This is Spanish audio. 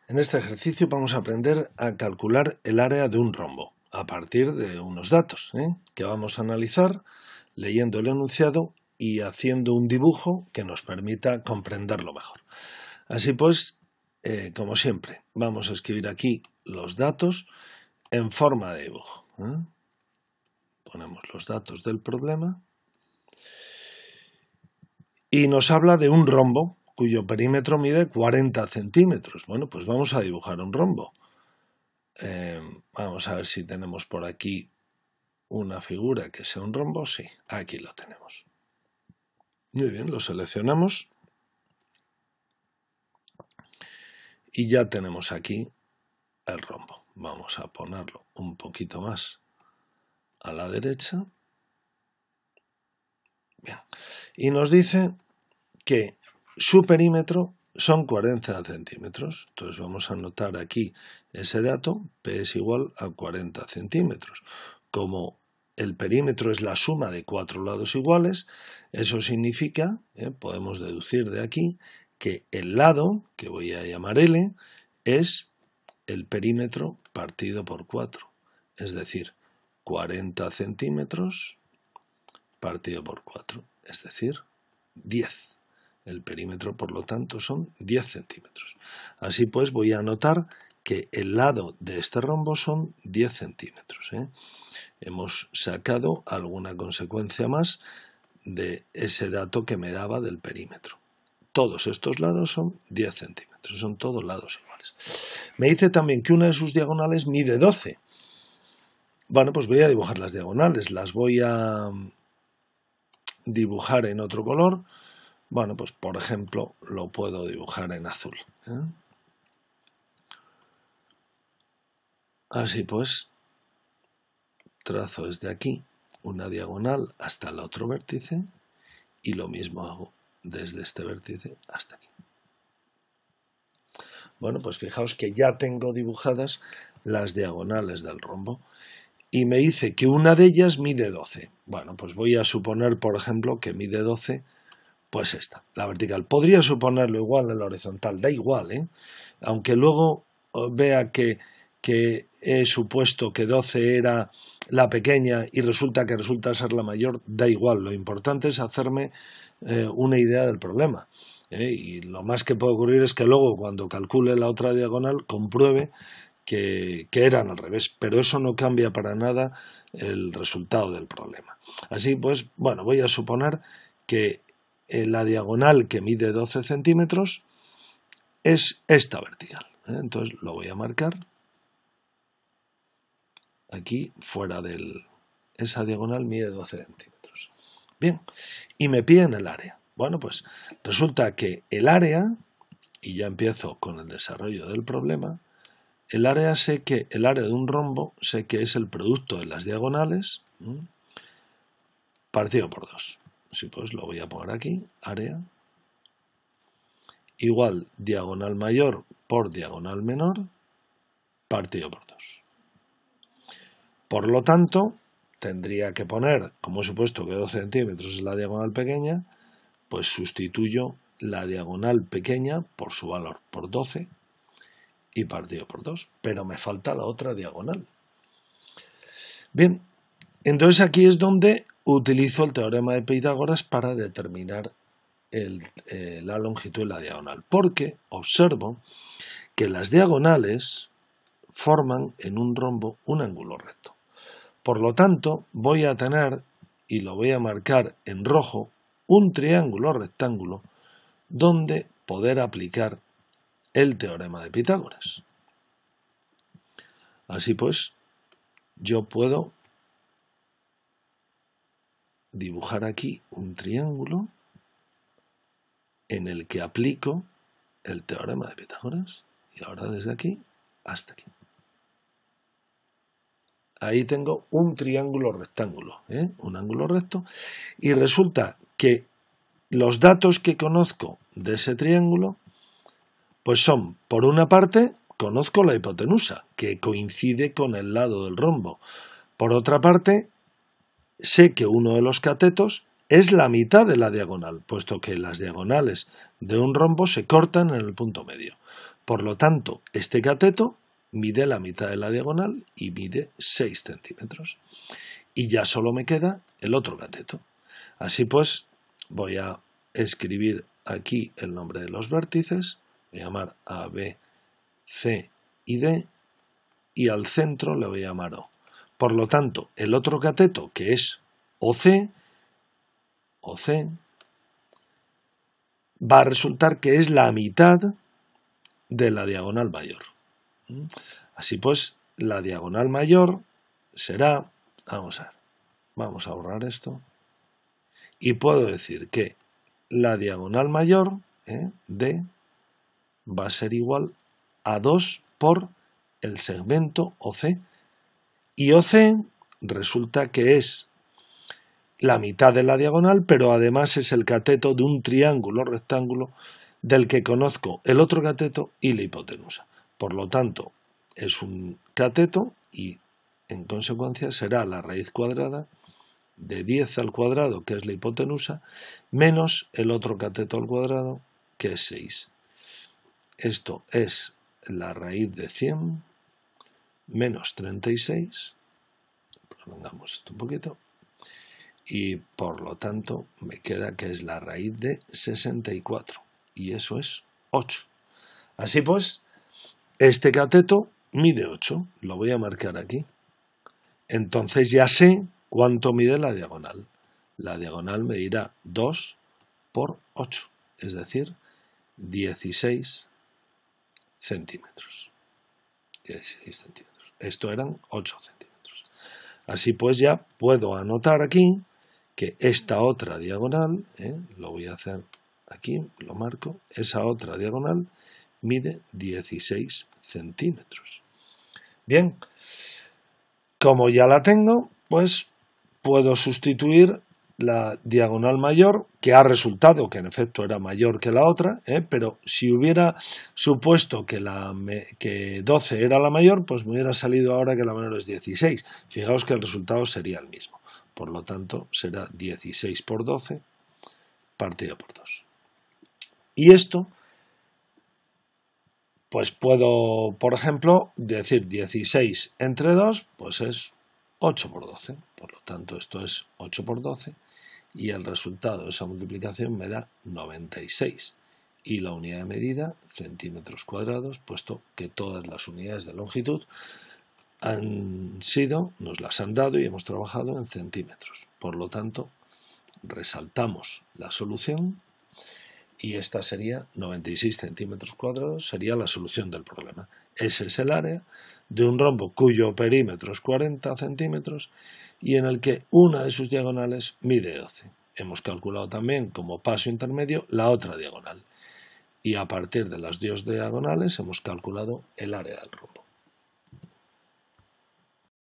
En este ejercicio vamos a aprender a calcular el área de un rombo a partir de unos datos que vamos a analizar leyendo el enunciado y haciendo un dibujo que nos permita comprenderlo mejor. Así pues, como siempre, vamos a escribir aquí los datos en forma de dibujo. Ponemos los datos del problema y nos habla de un rombo cuyo perímetro mide 40 centímetros. Bueno, pues vamos a dibujar un rombo. Vamos a ver si tenemos por aquí una figura que sea un rombo. Sí, aquí lo tenemos. Muy bien, lo seleccionamos y ya tenemos aquí el rombo. Vamos a ponerlo un poquito más a la derecha. Bien. Y nos dice que su perímetro son 40 centímetros. Entonces vamos a anotar aquí ese dato, P es igual a 40 centímetros. Como el perímetro es la suma de 4 lados iguales, eso significa, podemos deducir de aquí, que el lado, que voy a llamar L, es el perímetro partido por 4. Es decir, 40 centímetros partido por 4, es decir, 10. El perímetro, por lo tanto, son 10 centímetros. Así pues, voy a anotar que el lado de este rombo son 10 centímetros. Hemos sacado alguna consecuencia más de ese dato que me daba del perímetro. Todos estos lados son 10 centímetros, son todos lados iguales. Me dice también que una de sus diagonales mide 12. Bueno, pues voy a dibujar las diagonales, las voy a dibujar en otro color. Bueno, pues por ejemplo lo puedo dibujar en azul. Así pues, trazo desde aquí una diagonal hasta el otro vértice y lo mismo hago desde este vértice hasta aquí. Bueno, pues fijaos que ya tengo dibujadas las diagonales del rombo y me dice que una de ellas mide 12. Bueno, pues voy a suponer, por ejemplo, que mide 12. Pues esta, la vertical. Podría suponerlo igual en la horizontal, da igual, aunque luego vea que he supuesto que 12 era la pequeña y resulta ser la mayor, da igual. Lo importante es hacerme una idea del problema. Y lo más que puede ocurrir es que luego, cuando calcule la otra diagonal, compruebe que eran al revés, pero eso no cambia para nada el resultado del problema. Así pues, bueno, voy a suponer que la diagonal que mide 12 centímetros es esta vertical. Entonces lo voy a marcar aquí fuera de esa diagonal mide 12 centímetros. Bien, y me piden el área. Bueno, pues resulta que el área, y ya empiezo con el desarrollo del problema, el área de un rombo sé que es el producto de las diagonales partido por 2. Sí, pues lo voy a poner aquí, área igual diagonal mayor por diagonal menor partido por 2. Por lo tanto, tendría que poner, como he supuesto que 12 centímetros es la diagonal pequeña, pues sustituyo la diagonal pequeña por su valor, por 12 y partido por 2, pero me falta la otra diagonal. Bien, entonces aquí es donde utilizo el teorema de Pitágoras para determinar la longitud de la diagonal, porque observo que las diagonales forman en un rombo un ángulo recto. Por lo tanto, voy a tener, y lo voy a marcar en rojo, un triángulo rectángulo donde poder aplicar el teorema de Pitágoras. Así pues, yo puedo dibujar aquí un triángulo en el que aplico el teorema de Pitágoras y ahora desde aquí hasta aquí. Ahí tengo un triángulo rectángulo, un ángulo recto, y resulta que los datos que conozco de ese triángulo pues son, por una parte, conozco la hipotenusa, que coincide con el lado del rombo. Por otra parte, sé que uno de los catetos es la mitad de la diagonal, puesto que las diagonales de un rombo se cortan en el punto medio. Por lo tanto, este cateto mide la mitad de la diagonal y mide 6 centímetros. Y ya solo me queda el otro cateto. Así pues, voy a escribir aquí el nombre de los vértices, voy a llamar A, B, C y D, y al centro le voy a llamar O. Por lo tanto, el otro cateto, que es OC, va a resultar que es la mitad de la diagonal mayor. Así pues, la diagonal mayor será, vamos a borrar esto, y puedo decir que la diagonal mayor, D, va a ser igual a 2 por el segmento OC. Y OC resulta que es la mitad de la diagonal, pero además es el cateto de un triángulo rectángulo del que conozco el otro cateto y la hipotenusa. Por lo tanto, es un cateto y en consecuencia será la raíz cuadrada de 10 al cuadrado, que es la hipotenusa, menos el otro cateto al cuadrado, que es 6. Esto es la raíz de 100 menos 36, prolongamos esto un poquito, y por lo tanto me queda que es la raíz de 64, y eso es 8. Así pues, este cateto mide 8, lo voy a marcar aquí. Entonces ya sé cuánto mide la diagonal. La diagonal medirá 2 por 8, es decir, 16 centímetros. 16 centímetros. Esto eran 8 centímetros. Así pues ya puedo anotar aquí que esta otra diagonal, lo voy a hacer aquí, lo marco, esa otra diagonal mide 16 centímetros. Bien, como ya la tengo, pues puedo sustituir la diagonal mayor, que ha resultado que en efecto era mayor que la otra, pero si hubiera supuesto que 12 era la mayor, pues me hubiera salido ahora que la menor es 16. Fijaos que el resultado sería el mismo. Por lo tanto, será 16 por 12 partido por 2. Y esto, pues puedo, por ejemplo, decir 16 entre 2, pues es 8 por 12. Por lo tanto, esto es 8 por 12. Y el resultado de esa multiplicación me da 96. Y la unidad de medida, centímetros cuadrados, puesto que todas las unidades de longitud nos las han dado y hemos trabajado en centímetros. Por lo tanto, resaltamos la solución y esta sería 96 centímetros cuadrados, sería la solución del problema. Ese es el área de un rombo cuyo perímetro es 40 centímetros y en el que una de sus diagonales mide 12. Hemos calculado también como paso intermedio la otra diagonal y a partir de las dos diagonales hemos calculado el área del rombo.